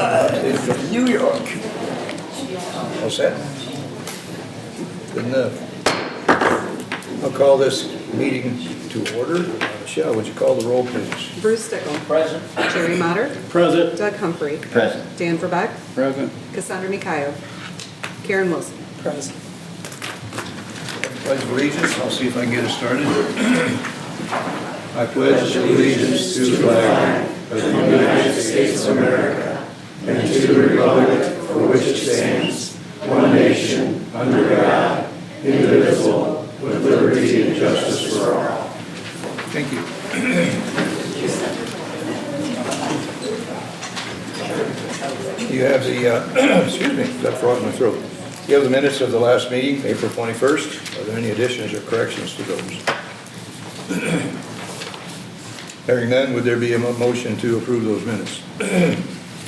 From New York. All set? Good enough. I'll call this meeting to order. Michelle, would you call the roll, please? Bruce Stickle. Present. Jerry Motter. Present. Doug Humphrey. Present. Dan Verbeck. Present. Cassandra Mikayo. Karen Wilson. Present. Pledge of allegiance. I'll see if I can get it started. I pledge allegiance to the flag of the United States of America and to the republic for which it stands, one nation, under God, indivisible, with liberty and justice for all. Thank you. You have the, excuse me, got a frog in my throat. You have the minutes of the last meeting, April 21st. Are there any additions or corrections to those? Hearing none, would there be a motion to approve those minutes?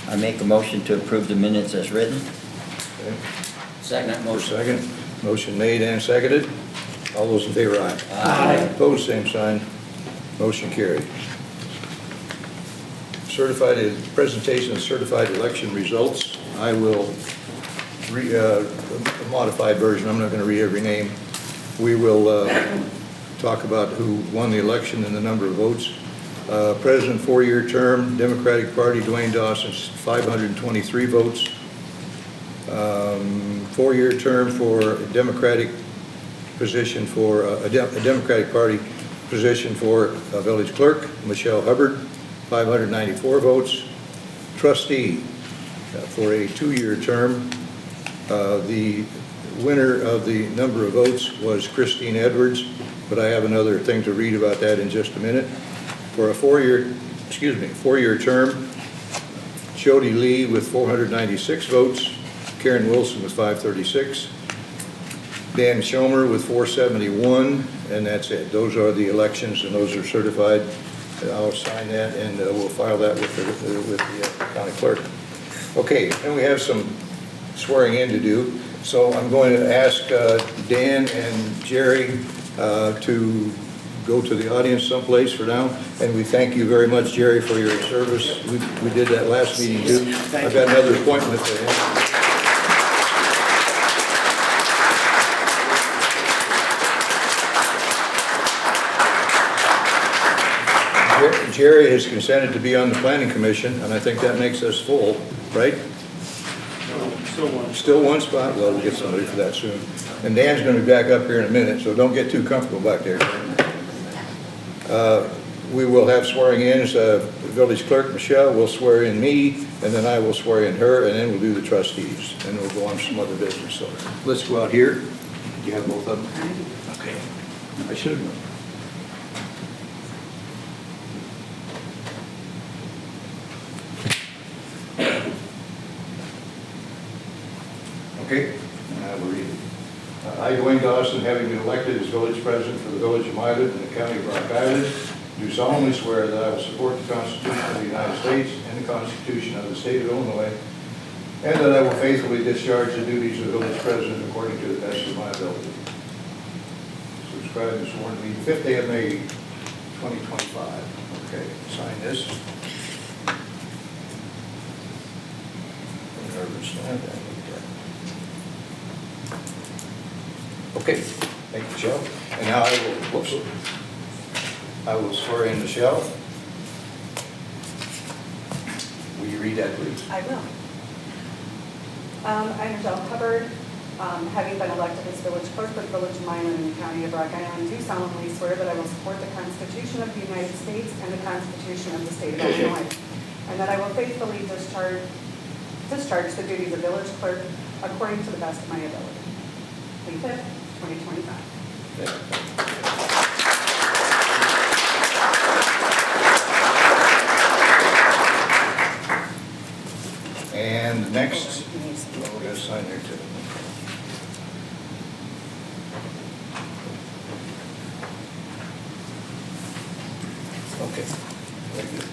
I make a motion to approve the minutes as written. Okay. Second For motion. second, motion made and seconded. All those in favor, aye. Aye. Opposed, same sign. Motion carried. Presentation of certified election results. I will read a modified version. I'm not going to read every name. We will talk about who won the election and the number of votes. President, 4-year term, Democratic Party, Dwayne Dawson, 523 votes. 4-year term for a Democratic position for a Democratic Party position for a village clerk, Michelle Hubbard, 594 votes. Trustee for a 2-year term. The winner of the number of votes was Christine Edwards, but I have another thing to read about that in just a minute. For a 4-year term, Jody Lee with 496 votes, Karen Wilson with 536, Dan Schomer with 471, and that's it. Those are the elections, and those are certified. I'll sign that, and we'll file that with the county clerk. Okay, and we have some swearing in to do. So I'm going to ask Dan and Jerry to go to the audience someplace for now. And we thank you very much, Jerry, for your service. We did that last meeting too. I've got another appointment for him. Jerry has consented to be on the planning commission, and I think that makes us full, right? Still one spot? Well, we'll get somebody for that soon. And Dan's going to be back up here in a minute, so don't get too comfortable back there. We will have swearing in. Village clerk Michelle will swear in me, and then I will swear in her, and then we'll do the trustees, and we'll go on to some other business. So let's go out here. Do you have both of them? Okay. I should have known. Okay, and I will read it. I, Dwayne Dawson, having been elected as village president for the village of Milan in the county of Rock Island, do solemnly swear that I will support the Constitution of the United States and the Constitution of the state of Illinois, and that I will faithfully discharge the duties of village president according to the best of my ability. Subscribed and sworn to me, 5th day of May, 2025. Okay, sign this. I'm nervous. Okay, thank you, Michelle. And now I will swear in Michelle. Will you read that, please? I will. I'm Michelle Hubbard, having been elected as village clerk for the village of Milan in the county of Rock Island, do solemnly swear that I will support the Constitution of the United States and the Constitution of the state of Illinois, and that I will faithfully discharge the duties of village clerk according to the best of my ability. May 5th, 2025. And next, we're going to sign there too. Okay, very good.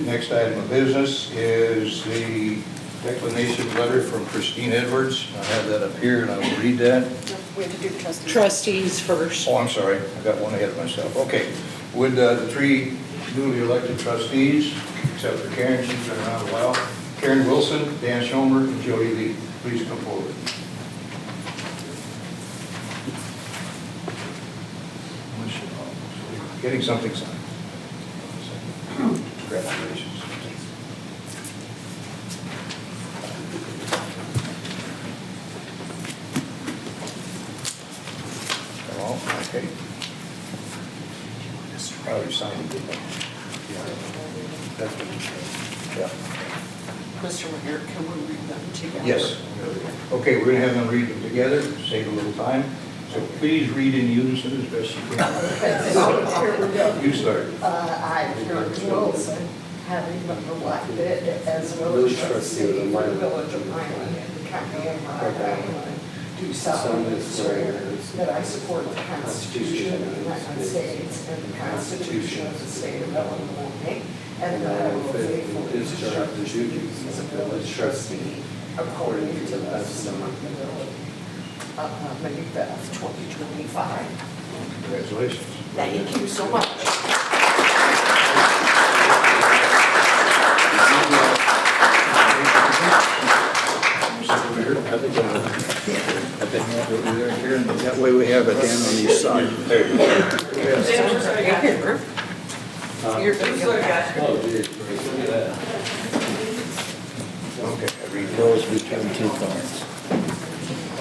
Next item of business is the declination letter from Christine Edwards. I have that up here and I will read that. We have to do the trustees. Trustees first. Oh, I'm sorry, I got one ahead of myself. Okay, would the three newly elected trustees except for Karen, she's been around a while. Karen Wilson, Dan Schomer, and Jody Lee. Please come forward. Getting something signed. Congratulations. All, okay. Oh, you signed it, didn't you? That's what you said. Yeah. Mr. Mayor, can we read them together? Yes. Okay, we're going to have them read them together, save a little time. So please read in unison as best you can. Okay, so here we go. You start. I, Karen Wilson, having been elected as village trustee for the village of Milan in the county of Rock Island, do solemnly swear that I support the Constitution of the United States and the Constitution of the State of Illinois, and that I will faithfully discharge the duties as a village trustee according to the best of my ability. May 5th, 2025. Congratulations. Thank you so much. That way we have it down on each side. You're good to go. Okay, I read Those between two thorns.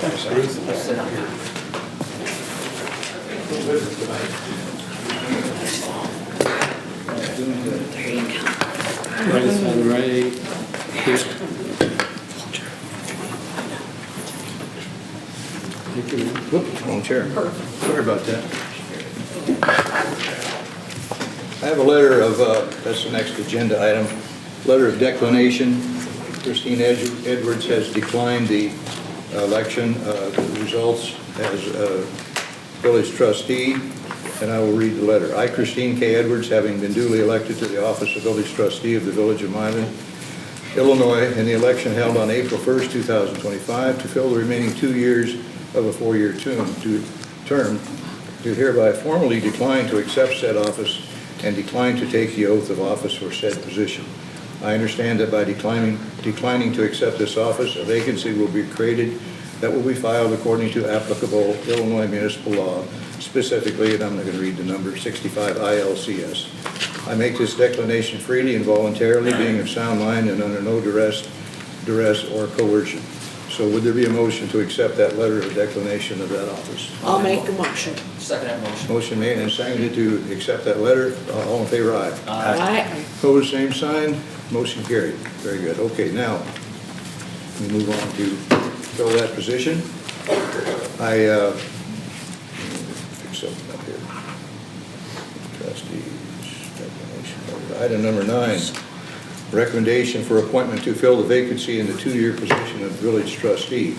Right on the right. Whoop, wrong chair. Sorry about that. I have a letter of, that's the next agenda item, letter of declination. Christine Edwards has declined the election results as village trustee, and I will read the letter. I, Christine K. Edwards, having been duly elected to the office of village trustee of the village of Milan, Illinois, in the election held on April 1st, 2025, to fill the remaining 2 years of a 4-year term, do hereby formally decline to accept said office and decline to take the oath of office for said position. I understand that by declining to accept this office, a vacancy will be created that will be filed according to applicable Illinois municipal law, specifically, and I'm not going to read the number, 65 ILCS. I make this declination freely and voluntarily, being of sound mind and under no duress or coercion. So would there be a motion to accept that letter of declination of that office? I'll make a motion. Second that motion. Motion made and seconded to accept that letter. All in favor, aye. Aye. Opposed, same sign. Motion carried. Very good. Okay, now, we move on to fill that position. I fix something up here. Trustees, declination. Item number 9, recommendation for appointment to fill the vacancy in the 2-year position of village trustee.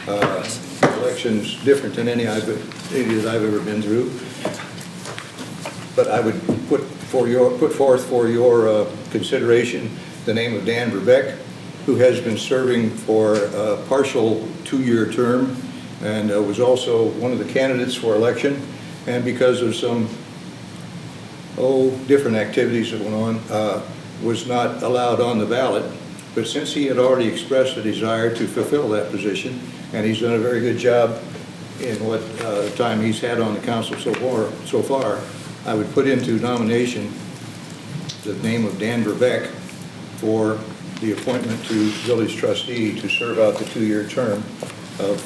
Election's different than any that I've ever been through, but I would put forth for your consideration the name of Dan Verbeck, who has been serving for a partial 2-year term and was also one of the candidates for election, and because of some different activities that went on, was not allowed on the ballot. But since he had already expressed a desire to fulfill that position, and he's done a very good job in what time he's had on the council so far, I would put into nomination the name of Dan Verbeck for the appointment to village trustee to serve out the 2-year term of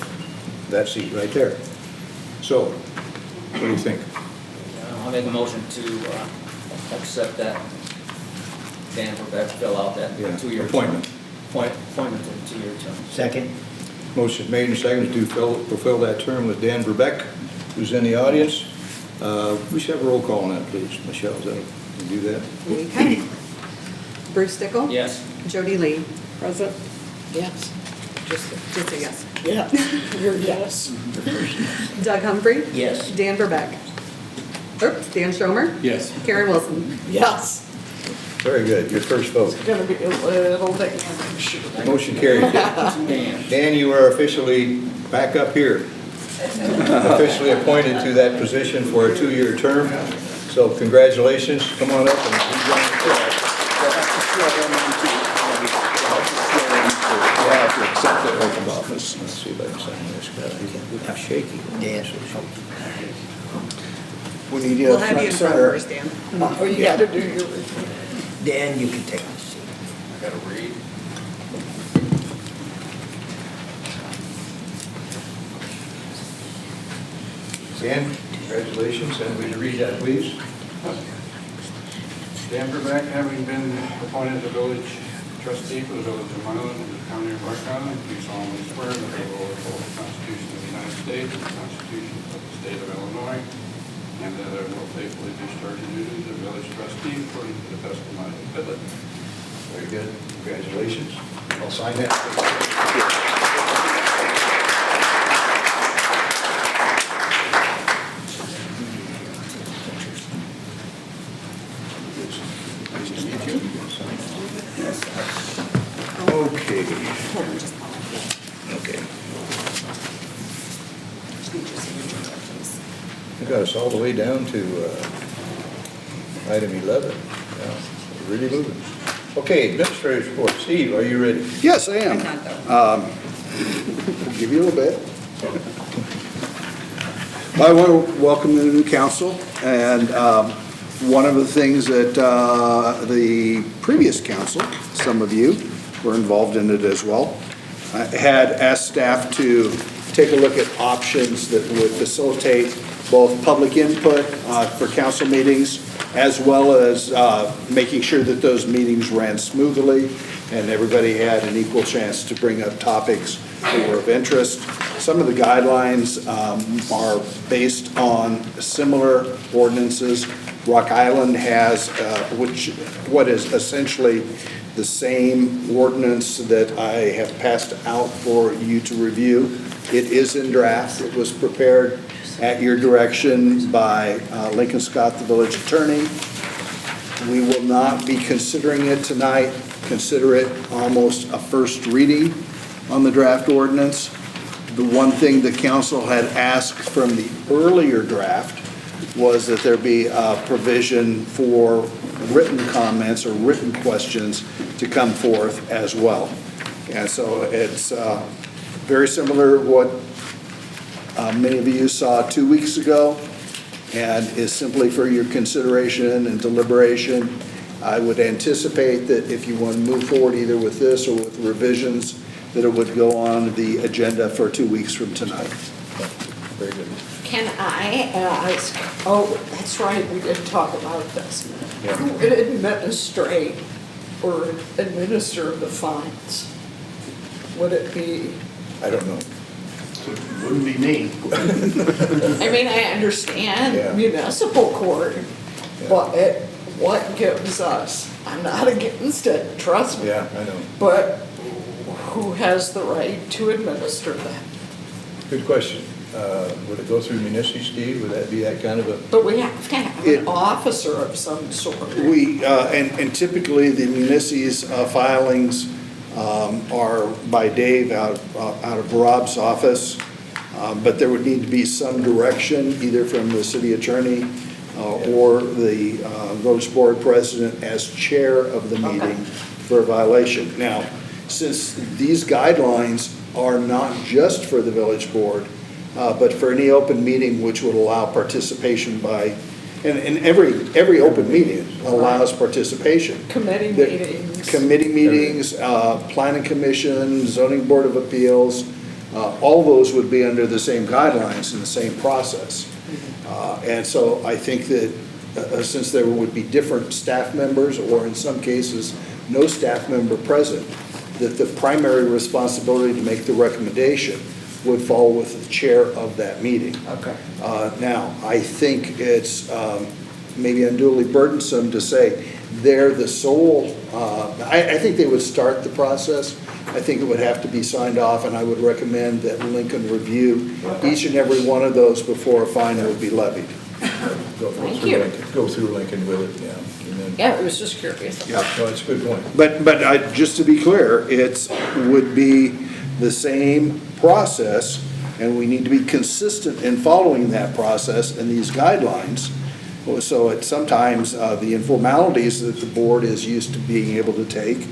that seat right there. So, what do you think? I'll make a motion to accept that Dan Verbeck fill out that 2-year appointment. Term. Appointment to the 2-year term. Second. Motion made and seconded to fulfill that term with Dan Verbeck, who's in the audience. We should have a roll call on that, please. Michelle, is that, can you do that? Okay. Bruce Stickle? Yes. Jody Lee? Present? Yes. Just a yes. Yeah. You're yes. Doug Humphrey? Yes. Dan Verbeck? Oops, Dan Schomer? Yes. Karen Wilson? Yes. Very good. Your first vote. It's gonna be a little bit, I'm sure. Motion carried. Dan. Dan, you are officially back up here. Officially appointed to that position for a 2-year term. So congratulations. Come on up and join the club. swear him into, we'll have to accept the oath of office. Let's see if I can sign this. God, I can't, I'm shaky. Dan. We need you We'll up have you in front, front center. first, Dan. Oh, you gotta do your. Dan, you can take the seat. I gotta read. Dan, congratulations, and would you read that, please? Dan Verbeck, having been appointed the village trustee for the village of Milan in the county of Rock Island, do solemnly swear that I will uphold the Constitution of the United States and the Constitution of the state of Illinois, and that I will faithfully discharge the duties of village trustee according to the best of my ability. Very good, congratulations. I'll sign that. Nice to meet you. Okay. Okay. You got us all the way down to item 11. Yeah, we're really moving. Okay, administrator's report. Steve, are you ready? Yes, I I'm am. not though. Give you a little bit. I want to welcome the new council, and one of the things that the previous council, some of you were involved in it as well, had asked staff to take a look at options that would facilitate both public input for council meetings, as well as making sure that those meetings ran smoothly and everybody had an equal chance to bring up topics that were of interest. Some of the guidelines are based on similar ordinances. Rock Island has what is essentially the same ordinance that I have passed out for you to review. It is in draft. It was prepared at your direction by Lincoln Scott, the village attorney. We will not be considering it tonight. Consider it almost a first reading on the draft ordinance. The one thing the council had asked from the earlier draft was that there be a provision for written comments or written questions to come forth as well. And so it's very similar to what many of you saw 2 weeks ago, and is simply for your consideration and deliberation. I would anticipate that if you want to move forward either with this or with revisions, that it would go on the agenda for 2 weeks from tonight. Very good. Can I ask, oh, that's right, we didn't talk about this. Yeah. Who would administrate or administer the fines? Would it be, I don't know. Wouldn't be me. I mean, I Yeah. understand municipal court, Yeah. but what gives us, I'm not against it, trust me. Yeah, I know. But who has the right to administer that? Good question. Would it go through municipal, Steve? Would that be that kind of a? But we have to have It- an officer of some sort. We, and typically the municip's filings are by Dave out of Rob's office, but there would need to be some direction either from the city attorney or the village board president as chair of the meeting for a violation. Now, since these guidelines are not just for the village board, but for any open meeting which would allow participation by, and every open meeting allows participation. Committee The meetings. Committee meetings, planning commission, zoning board of appeals, all those would be under the same guidelines and the same process. And so I think that since there would be different staff members, or in some cases, no staff member present, that the primary responsibility to make the recommendation would fall with the chair of that meeting. Okay. Now, I think it's maybe unduly burdensome to say they're the sole, I think they would start the process. I think it would have to be signed off, and I would recommend that Lincoln review each and every one of those before a fine would be levied. Thank through you. Lincoln. Go through Lincoln with it, yeah. And then, Yeah, I was just curious. Yeah. no, it's a good point. But just to be clear, would be the same process, and we need to be consistent in following that process and these guidelines. So sometimes the informalities that the board is used to being able to take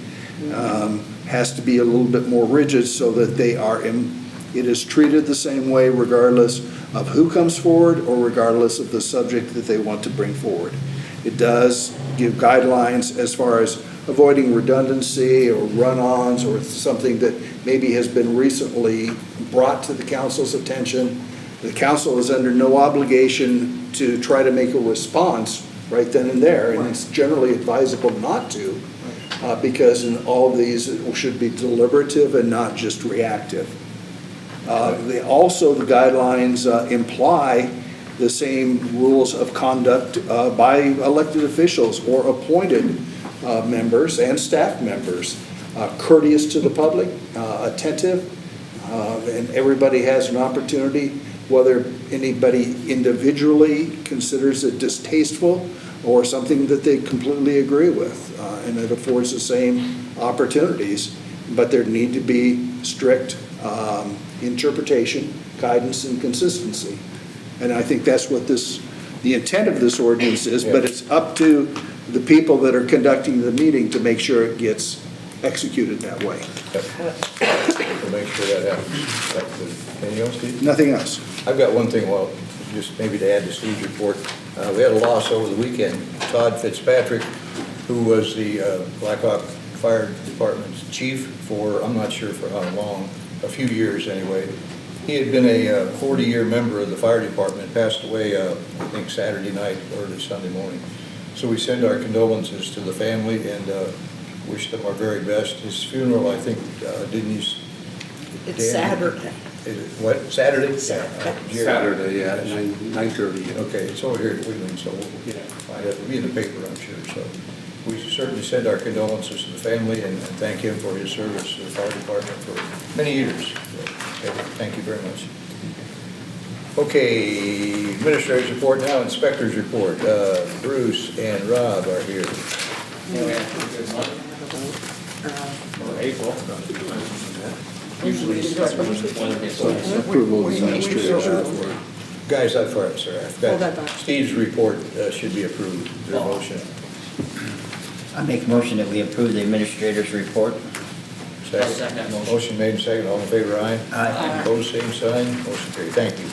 has to be a little bit more rigid so that it is treated the same way regardless of who comes forward or regardless of the subject that they want to bring forward. It does give guidelines as far as avoiding redundancy or run-ons or something that maybe has been recently brought to the council's attention. The council is under no obligation to try to make a response right then and there, and it's generally advisable not to, because in all of these, it should be deliberative and not just reactive. Also, the guidelines imply the same rules of conduct by elected officials or appointed members and staff members, courteous to the public, attentive, and everybody has an opportunity, whether anybody individually considers it distasteful or something that they completely agree with, and it affords the same opportunities, but there need to be strict interpretation, guidance, and consistency. And I think that's what the intent of this ordinance is, but it's up to the people that are conducting the meeting to make sure it gets executed that way. We'll make sure that happens. That's good. Anything else, Steve? Nothing else. I've got one thing, well, just maybe to add to Steve's report. We had a loss over the weekend. Todd Fitzpatrick, who was the Blackhawk Fire Department's chief for, I'm not sure for how long, a few years anyway. He had been a 40-year member of the fire department, passed away, I think, Saturday night, early Sunday morning. So we send our condolences to the family and wish them our very best. His funeral, I think, didn't you? It's Saturday. What, Saturday? Saturday, yeah, 9:30. Okay, it's over here at Wheeling, so it'll be in the paper, I'm sure. So we certainly send our condolences to the family and thank him for his service to the fire department for many years. So, okay, thank you very much. Okay, administrator's report now, inspector's report. Bruce and Rob are here. Yeah, we had a good month for April. Usually weather gets nice. Approval of the administrator's report. Guys, I'm sorry, I've Hold that got back. Steve's report should be approved. Is there a motion? I make a motion that we approve the administrator's report. I'll second that motion. Motion made and seconded. All in favor, aye? Aye. Opposed, same sign. Motion carried. Thank you.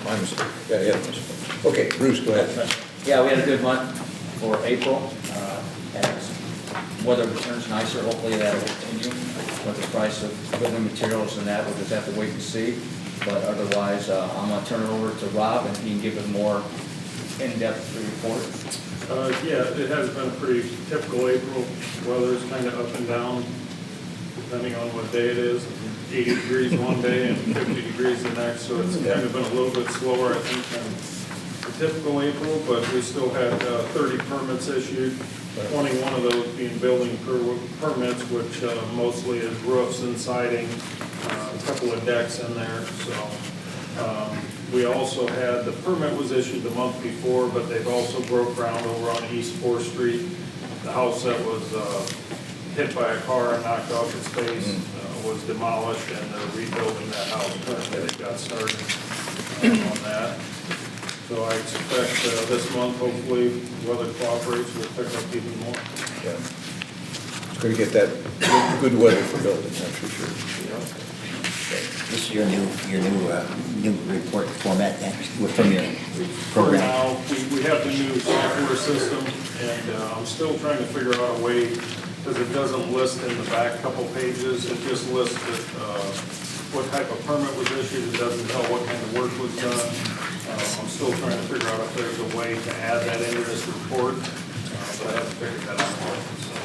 My mistake. Got ahead of myself. Okay, Bruce, go ahead. Yeah, we had a good month for April. As weather returns nicer, hopefully that'll continue. But the price of building materials and that, we'll just have to wait and see. But otherwise, I'm gonna turn it over to Rob and he can give a more in-depth report. Yeah, it has been a pretty typical April. Weather's kind of up and down, depending on what day it is. 80 degrees one day and 50 degrees the next, so it's kind of been a little bit slower, I think, than the typical April, but we still had 30 permits issued, 21 of those being building permits, which mostly is roofs and siding, a couple of decks in there, so. We also had, the permit was issued the month before, but they've also broke ground over on East 4th Street. The house that was hit by a car and knocked off its face was demolished, and they're rebuilding that house currently. They got started on that. So I expect this month, hopefully, weather cooperates, we'll pick up even more. Yeah. It's going to get that good weather for building, that's for sure. This is your new report format from your For program. now, we have the new software system, and I'm still trying to figure out a way, because it doesn't list in the back couple pages, it just lists that, what type of permit was issued, it doesn't tell what kind of work was done. I'm still trying to figure out if there's a way to add that into this report, but I haven't figured that out yet, so.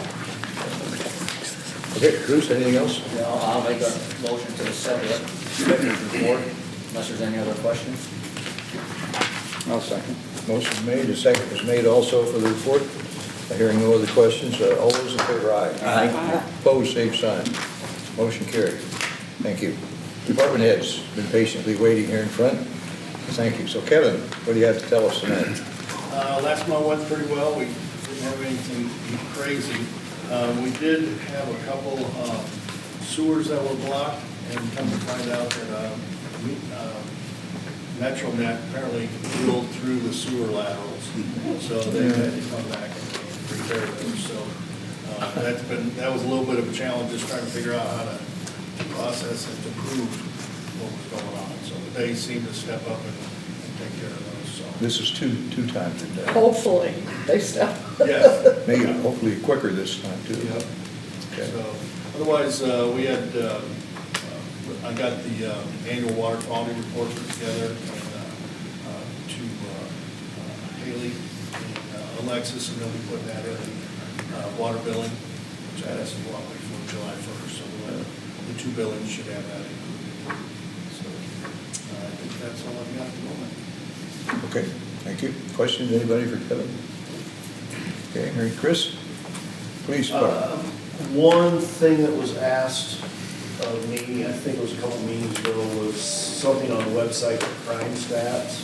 Okay, Bruce, anything else? No, I'll make a motion to accept the inspector's report, unless there's any other questions. I'll second. Motion made, a second was made also for the report. Hearing no other questions, all those in favor, aye. Aye. Opposed, same sign. Motion carried. Thank you. Department heads, been patiently waiting here in front. Thank you. So Kevin, what do you have to tell us tonight? Last month went pretty well. We didn't have anything crazy. We did have a couple sewers that were blocked, and come to find out that MetroNet apparently drilled through the sewer laterals, so they had to come back and repair those. So that was a little bit of a challenge, just trying to figure out how to process and to prove what was going on. So they seem to step up and take care of those, so. This is two times a day. Hopefully, they stop. Yeah. Maybe hopefully quicker this time too. Yep. Okay. So, otherwise, we had, I got the annual water quality report put together and to Haley and Alexis, and they'll be putting that in water billing, which has to go out before July 1st, so the two billings should have that included. So, I think that's all I've got at the moment. Okay, thank you. Questions, anybody for Kevin? Okay, Mary Chris, please. One thing that was asked of me, I think it was a couple meetings ago, was something on the website for crime stats.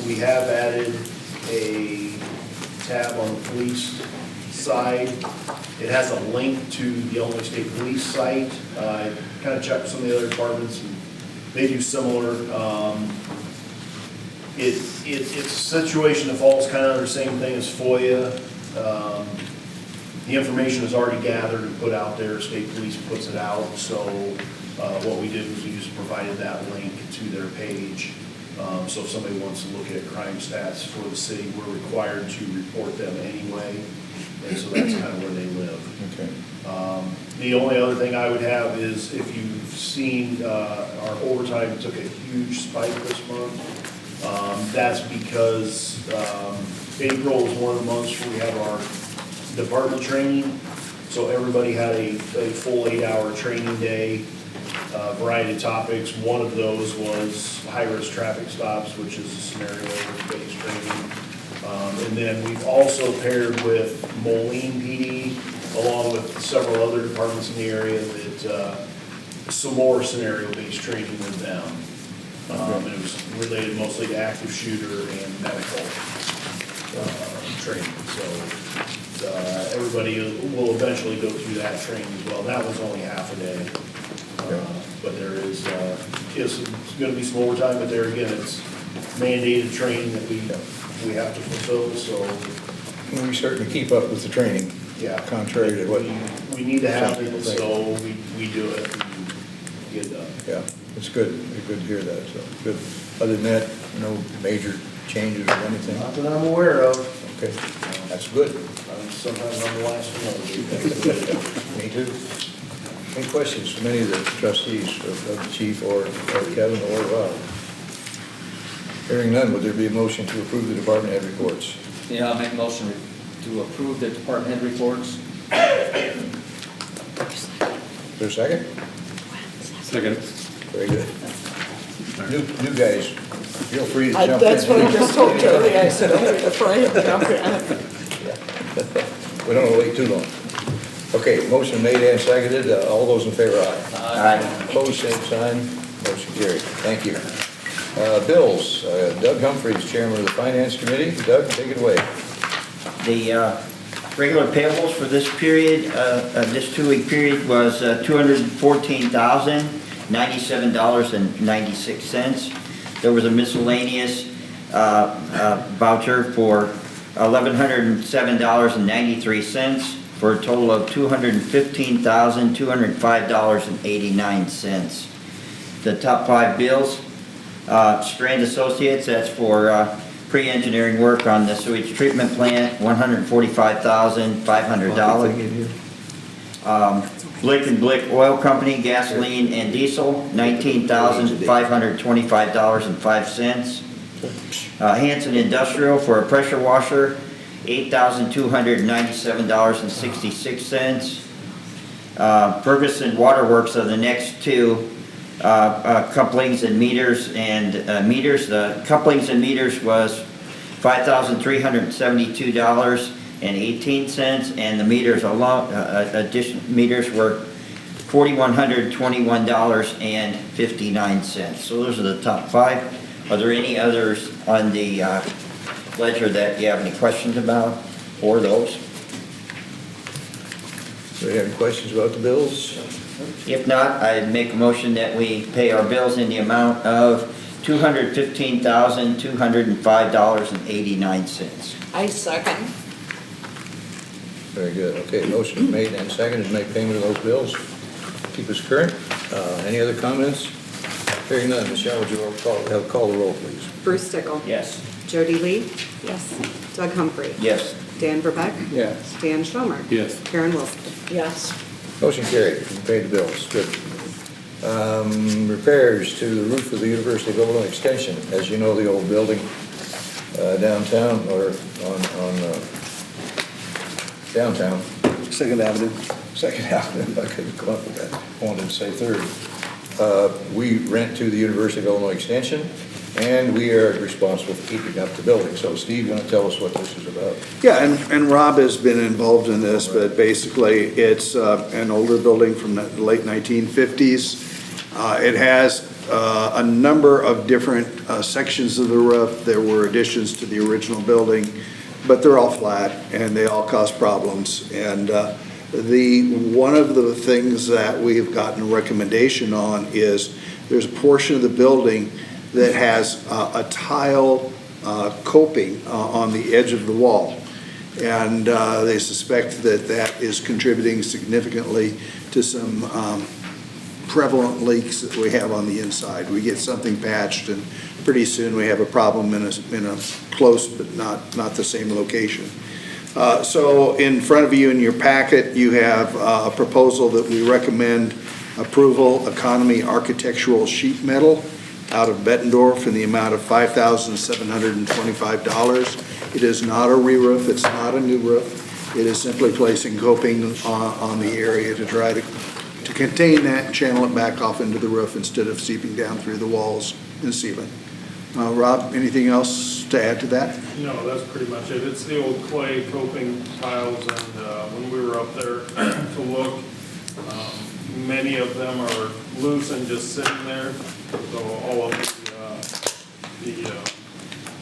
We have added a tab on the police side. It has a link to the Illinois State Police site. I kind of checked some of the other departments, and they do similar. It's a situation that falls kind of under the same thing as FOIA. The information is already gathered and put out there. State Police puts it out. So what we did was we just provided that link to their page. So if somebody wants to look at crime stats for the city, we're required to report them anyway. And so that's kind of where they live. Okay. The only other thing I would have is if you've seen our overtime took a huge spike this month. That's because April is one of the months where we have our department training. So everybody had a full 8-hour training day, variety of topics. One of those was high-risk traffic stops, which is a scenario-based training. And then we've also paired with Moline PD, along with several other departments in the area, that some more scenario-based training with them. And it was related mostly to active shooter and medical training. So everybody will eventually go through that training as well. That was only half a day. But there is going to be some overtime, but there again, it's mandated training that we have to fulfill, so. We certainly keep up with the training. Yeah. Contrary to what. We need to have some people it, think. so we do it and get it done. Yeah, it's good. It's good to hear that, so good. Other than that, no major changes or anything? Not that I'm aware of. Okay, that's good. Sometimes I'm the last one. Me too. Any questions from any of the trustees of the chief or Kevin or Rob? Hearing none, would there be a motion to approve the department head reports? Yeah, I'll make a motion to approve the department head reports. Is there a second? Second. Very good. New guys, feel free to jump in. That's what I just told Jody. I said, don't be afraid, jump in. We don't want to wait too long. Okay, motion made and seconded. All those in favor, aye. Aye. Opposed, same sign. Motion carried. Thank you. Bills, Doug Humphreys, Chairman of the Finance Committee. Doug, take it away. The regular payables for this period, this 2-week period, was $214,097.96. There was a miscellaneous voucher for $1,107.93 for a total of $215,205.89. The top 5 bills, Strand Associates, that's for pre-engineering work on the sewage treatment plant, $145,500. Blick and Blick Oil Company, gasoline and diesel, $19,525.05. Hanson Industrial for a pressure washer, $8,297.66. Ferguson Waterworks are the next two. Couplings and meters The couplings and meters was $5,372.18, and the meters alone, additional meters were $4,121.59. So those are the top 5. Are there any others on the ledger that you have any questions about, or those? Do you have any questions about the bills? If not, I'd make a motion that we pay our bills in the amount of $215,205.89. I second. Very good. Okay, motion made and seconded to make payment of those bills. Keep us current. Any other comments? Hearing none, Michelle, would you call the roll, please? Bruce Stickle. Yes. Jody Lee. Yes. Doug Humphrey. Yes. Dan Verbeck. Yes. Dan Schomer. Yes. Karen Wilson. Yes. Motion carried. You can pay the bills. Good. Repairs to the roof of the University of Illinois Extension. As you know, the old building downtown or on downtown. Second Avenue. Second Avenue, I couldn't come up with that. I wanted to say third. We rent to the University of Illinois Extension, and we are responsible for keeping up the building. So Steve, you want to tell us what this is about? Yeah, and Rob has been involved in this, but basically, it's an older building from the late 1950s. It has a number of different sections of the roof. There were additions to the original building, but they're all flat, and they all cause problems. And one of the things that we've gotten a recommendation on is there's a portion of the building that has a tile coping on the edge of the wall. And they suspect that that is contributing significantly to some prevalent leaks that we have on the inside. We get something patched, and pretty soon we have a problem in a close but not the same location. So in front of you in your packet, you have a proposal that we recommend approval, Economy Architectural Sheet Metal out of Bettendorf in the amount of $5,725. It is not a re-roof, it's not a new roof. It is simply placing coping on the area to try to contain that and channel it back off into the roof instead of seeping down through the walls and ceiling. Rob, anything else to add to that? No, that's pretty much it. It's the old clay coping tiles, and when we were up there to look, many of them are loose and just sitting there. So all of the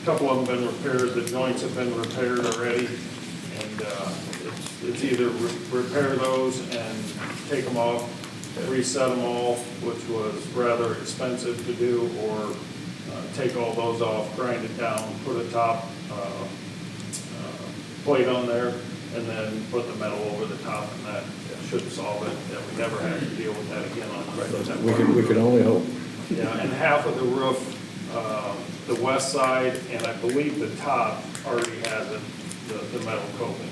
couple of them have been repaired, the joints have been repaired already, and it's either repair those and take them off, reset them all, which was rather expensive to do, or take all those off, grind it down, put a top plate on there, and then put the metal over the top, and that should solve it, that we never have to deal with that again on that. We can only hope. Yeah, and half of the roof, the west side, and I believe the top already has the metal coping.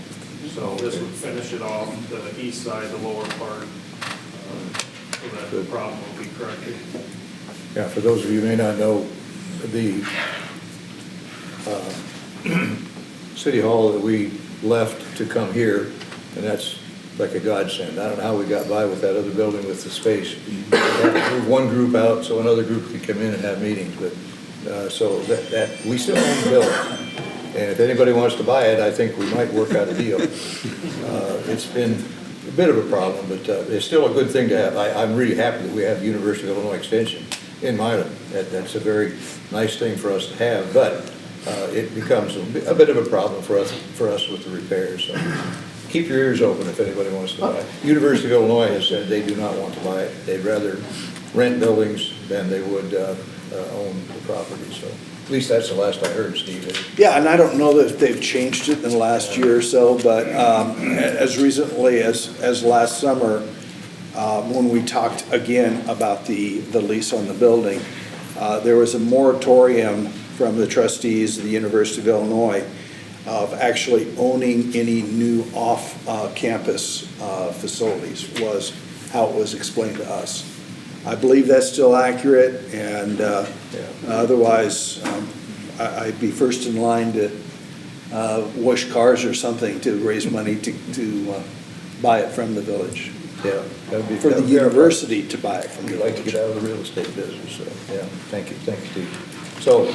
So this would finish it off, the east side, the lower part, so that the problem will be corrected. Yeah, for those of you who may not know, the City Hall that we left to come here, and that's like a godsend. I don't know how we got by with that other building with the space. We had to move one group out so another group could come in and have meetings, but so that we still own the building. And if anybody wants to buy it, I think we might work out a deal. It's been a bit of a problem, but it's still a good thing to have. I'm really happy that we have University of Illinois Extension in Milan. That's a very nice thing for us to have, but it becomes a bit of a problem for us with the repairs. So keep your ears open if anybody wants to buy it. University of Illinois has said they do not want to buy it. They'd rather rent buildings than they would own the property. So at least that's the last I heard, Steve. Yeah, and I don't know that they've changed it in the last year or so, but as recently as last summer, when we talked again about the lease on the building, there was a moratorium from the trustees of the University of Illinois of actually owning any new off-campus facilities, was how it was explained to us. I believe that's still accurate, and otherwise, I'd be first in line to wash cars or something to raise money to buy it from the village. Yeah, that would be For the university to buy it from the We'd like to get out of the real estate business, so, yeah, thank you, Steve. So,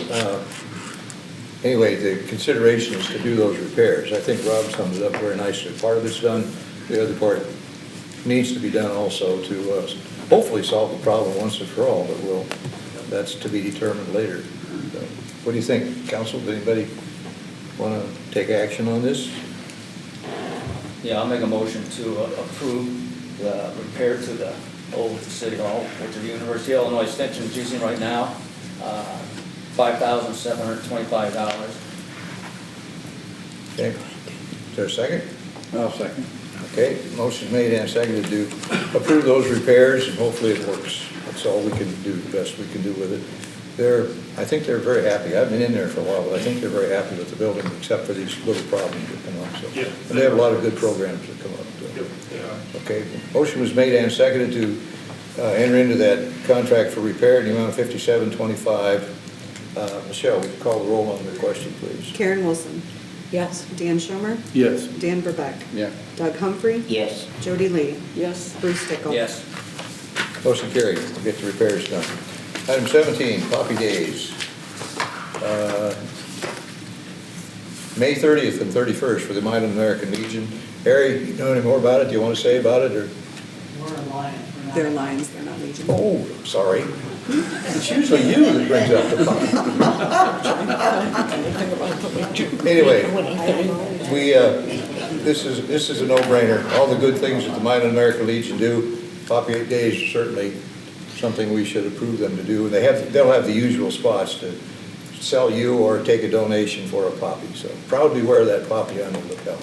anyway, the consideration is to do those repairs. I think Rob summed it up very nicely. Part of it's done, the other part needs to be done also to hopefully solve the problem once and for all, but that's to be determined later. So, what do you think, council? Does anybody want to take action on this? Yeah, I'll make a motion to approve the repair to the old City Hall, which the University of Illinois Extension is using right now. $5,725. Okay. Is there a second? I'll second. Okay, motion made and seconded to approve those repairs, and hopefully it works. That's all we can do, the best we can do with it. I think they're very happy. I've been in there for a while, but I think they're very happy with the building, except for these little problems that come up, so. Yeah. And they have a lot of good programs that come up. so. Yep, yeah. Okay, motion was made and seconded to enter into that contract for repair in the amount of $57.25. Michelle, would you call the roll on the question, please? Karen Wilson. Yes. Dan Schomer. Yes. Dan Verbeck. Yeah. Doug Humphrey. Yes. Jody Lee. Yes. Bruce Stickle. Yes. Motion carried. We'll get the repairs done. Item 17, Poppy Days. May 30th and 31st for the Milan American Legion. Harry, you know any more about it? Do you want to say about it, or? We're in line. They're Lions, they're not Legion. Oh, sorry. It's usually you that brings up the Poppy. Anything about the Legion. Anyway, Anything. this is a no-brainer. All the good things that the Milan American Legion do, Poppy Days is certainly something we should approve them to do. And they'll have the usual spots to sell you or take a donation for a poppy. So proudly wear that poppy on the lapel.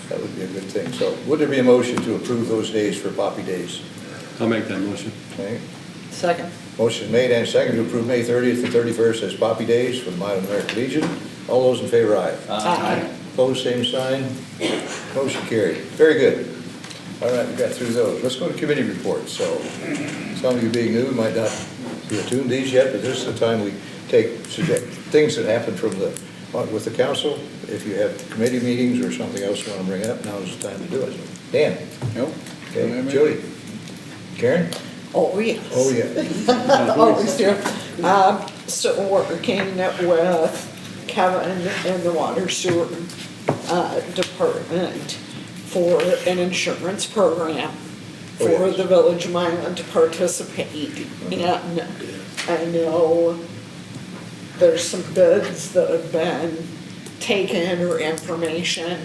That would be a good thing. So would there be a motion to approve those days for Poppy Days? I'll make that motion. Okay. Second. Motion made and seconded to approve May 30th and 31st as Poppy Days for the Milan American Legion. All those in favor, aye. Aye. Opposed, same sign. Motion carried. Very good. All right, we got through those. Let's go to committee reports. So some of you being new might not be attuned to these yet, but this is the time we take things that happen with the council. If you have committee meetings or something else you want to bring up, now is the time to do it. Dan? Nope. Okay, Jody? Karen? Oh, yes. Oh, yeah. Always do. So working with Kevin and the Water Sewer Department for an insurance program Oh, for yes. the Village of Milan to participate in. I know there's some bids that have been taken or information.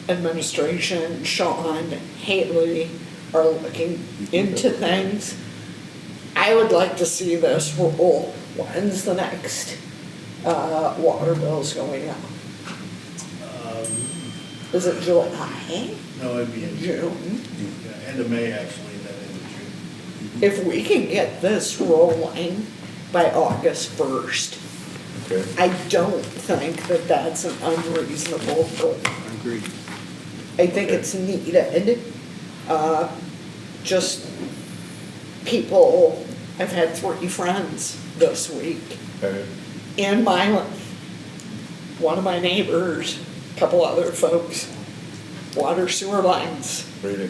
Administration, Sean, Haley are looking into things. I would like to see this roll. When's the next water bills going up? Is it July? No, it'd be in June? yeah, end of May, actually, then end of June. If we can get this rolling by August 1st, Okay. I don't think that that's an unreasonable goal. Agreed. I think it's needed. Just people, I've had 3 friends this week Okay. in Milan. One of my neighbors, a couple other folks, water sewer lines. Really?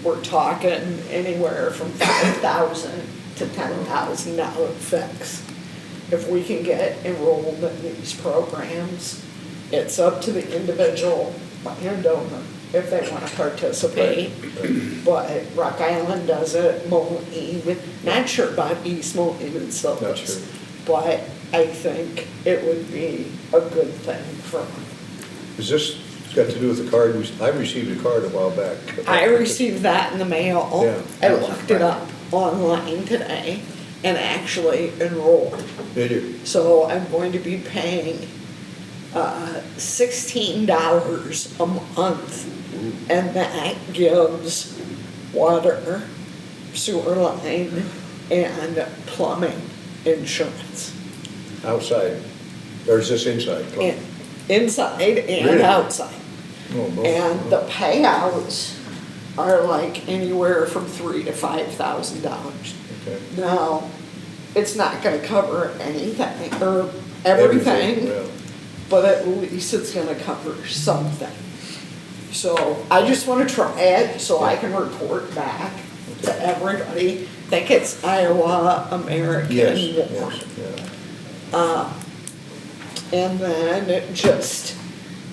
We're talking anywhere from $5,000 to $10,000 fix. If we can get enrolled in these programs, it's up to the individual landowner if they want to participate. But Rock Island does it, Moline, not sure about East Moline and Not Silvis. sure. But I think it would be a good thing for them. Is this got to do with the card? I received a card a while back. I received that in the mail. Yeah. I looked it up online today and actually enrolled. Did you? So I'm going to be paying $16 a month, and that gives water, sewer line, and plumbing insurance. Outside? Or is this inside? And inside and Really? outside. Oh, both. And the payouts are like anywhere from $3,000 to $5,000. Okay. Now, it's not gonna cover anything, or everything, yeah. but at least it's gonna cover something. So I just wanna try it so I can report back to everybody. I think it's Iowa American Yes, War. yes, yeah. And then just,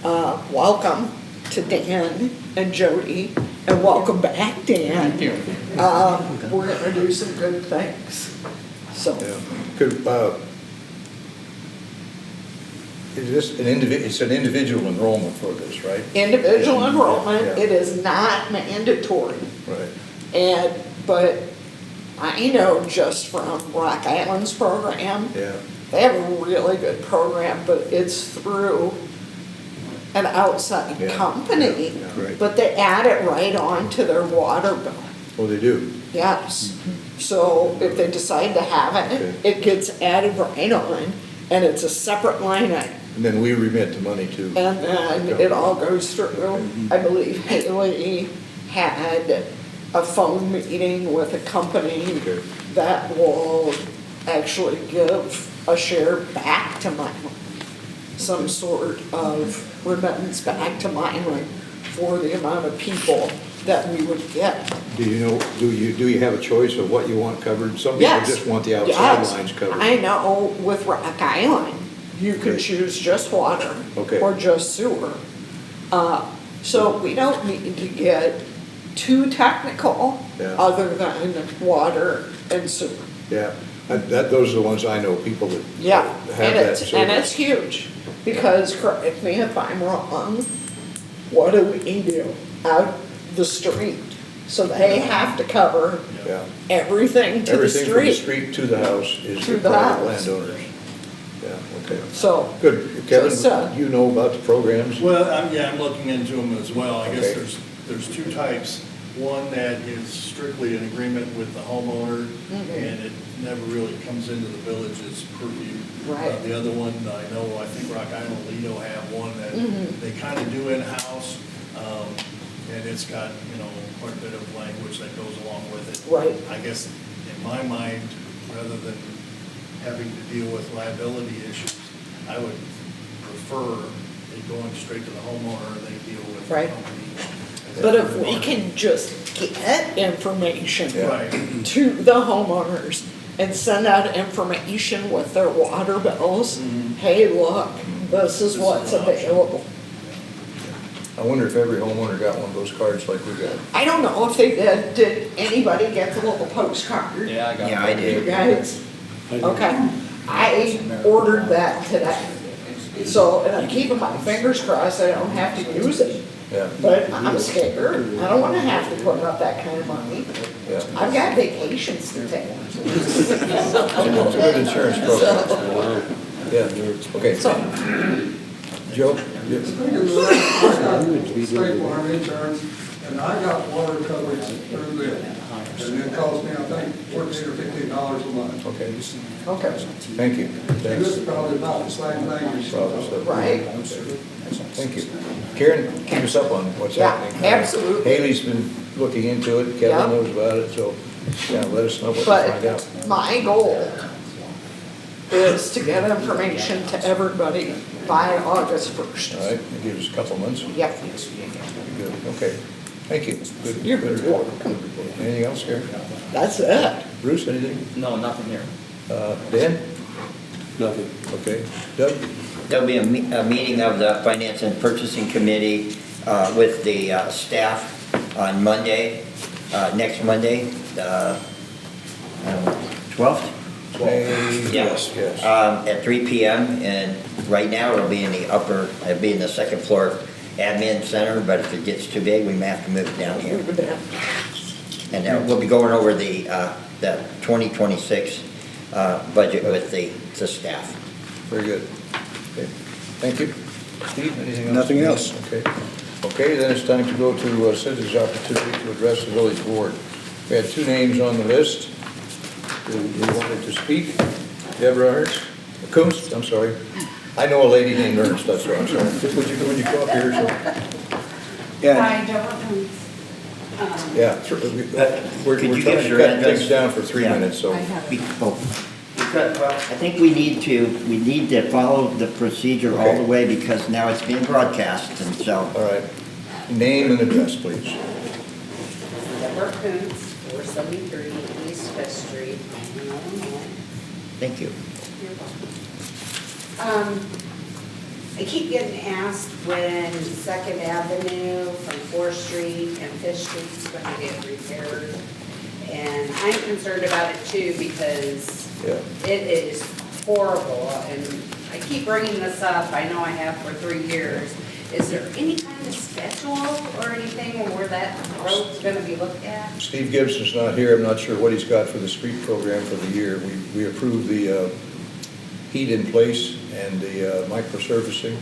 welcome to Dan and Jody, and welcome back, Dan. Thank you. We're gonna do some good things, so. Yeah. Could, is this it's an individual enrollment for this, right? I know just from Rock Island's program, Yeah, they have a really good program, but it's through an outside Yeah, company. yeah, right. But they add it right on to their water bill. oh, they do? Yes. So if they decide to have it, Okay. it gets added right on, and it's a separate line item. And then we remit the money to, And then it all goes through. I believe Haley had a phone meeting with a company Okay. that will actually give a share back to Milan. Some sort of remittance back to Milan for the amount of people that we would get. do you know, do you have a choice of what you want covered? Some people Yes. just want the outside Yes. lines covered. I know with Rock Island, you can Okay. choose just water Okay. or just sewer. So we don't need to get too technical Yeah. other than water and sewer. Yeah, those are the ones I know, people that Yeah, have and that it's, and it's service. huge, because correct me if I'm wrong, what do we do out the street? So they have to cover Yeah, everything to the everything from the street. street to the house is To the the private house. landowners. Yeah, okay. So, Good. Kevin, Just, you know about the programs? Well, I'm looking into them as well. I guess Okay. there's two types. One that is strictly an agreement with the homeowner, and it never really comes into the village's purview. Right. The other one, I know, I think Rock Island, Lido have one that they kind of do in-house, and it's got, quite a bit of language that goes along with it. Right. I guess, in my mind, rather than having to deal with liability issues, I would prefer it going straight to the homeowner, and they deal with the Right. company. but if we can just get information Right. to the homeowners and send out information with their water bills, hey, look, this is what's available. I wonder if every homeowner got one of those cards like we got. I don't know if they did, did anybody get the little postcard? Yeah, I got it. Yeah, I You did. guys? Okay, I ordered that today. So, and I'm keeping my fingers crossed I don't have to use it. Yeah, But I'm scared, I don't wanna have to put up that kind of money. yeah. I've got vacations to take. It's a good insurance program. Yeah, okay. So, Joe? Speaking of that, I got state farm insurance, and I got water coverage through them. And it cost me, I think, $14 or $15 a month. Okay, okay, thank you. And this Thanks. is probably about the same thing. Probably so. right, Thank you. Karen, keep us up on what's Yeah, happening. absolutely. Haley's been looking into it, Yeah. Kevin knows about it, so, yeah, let us know what you find out. but my goal is to get information to everybody by August 1st. All right, that gives us a couple months. Yep, Good, okay. Thank you. Good. You're good welcome. report. Anything else, Karen? that's it. Bruce, anything? No, nothing here. Dan? Nothing. Okay. Doug? There'll be a meeting of the Finance and Purchasing Committee with the staff on Monday, next Monday, the 12th? Yes, yes. At 3 PM, and right now it'll be in the second floor admin center, but if it gets too big, we may have to move it down here. Move it down. And we'll be going over the 2026 budget with the staff. Very good. Okay. Thank you. Steve, anything else? Nothing else. Okay. Okay, then it's time to go to citizens' opportunity to address the village board. We had two names on the list who wanted to speak. Deborah Ernst, Kunst, I'm sorry. I know a lady named Ernst, that's what I'm sorry. Would you come up here, so? And Hi, Deborah Coons. Yeah, we're Could you trying give to your cut address? things down for 3 Yeah. minutes, so. I have it. Because, well, I think we need to follow the procedure all the way because now it's being broadcast, and so. All right. Name and address, please. Deborah Coons, 473 East Fifth Street, Illinois. Thank you. I keep getting asked when Second Avenue from 4th Street and 5th Street's going to get repaired. And I'm concerned about it too because Yeah. it is horrible. And I keep bringing this up, I know I have for 3 years. Is there any kind of schedule or anything where that road's gonna be looked at? Steve Gibson's not here, I'm not sure what he's got for the street program for the year. We approved the heat in place and the microsurfacing.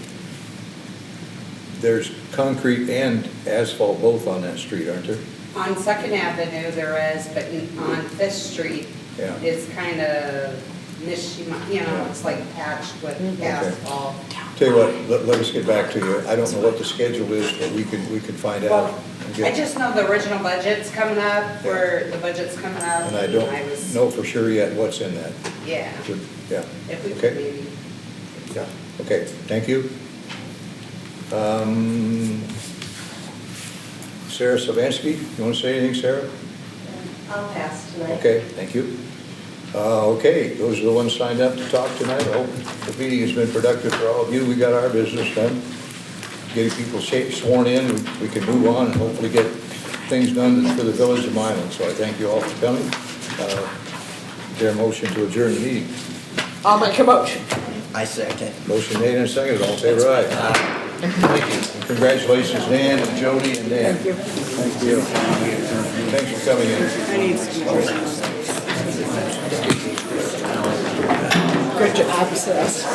There's concrete and asphalt both on that street, aren't there? On Second Avenue there is, but on Fifth Street, Yeah. it's kind of it's like patched with asphalt. Tell you what, let us get back to you. I don't know what the schedule is, but we can find out. Well, and I get- just know the original budget's coming up, where the budget's coming up. And I don't was- know for sure yet what's in that. Yeah, Yeah, if we could okay, maybe. yeah, okay, thank you. Sarah Savansky, you want to say anything, Sarah? I'll pass tonight. Okay, thank you. Okay, those are the ones signed up to talk tonight. I hope the meeting has been productive for all of you. We got our business done. Getting people sworn in, we can move on and hopefully get things done for the village of Milan. So I thank you all for coming. Is there a motion to adjourn the meeting? I'll make a motion. I second. Motion made and seconded, all in favor, aye. Thank you. Congratulations, Dan and Jody and Dan. Thank you. Thank you. Thanks for coming in. I need signatures. Good job, sis.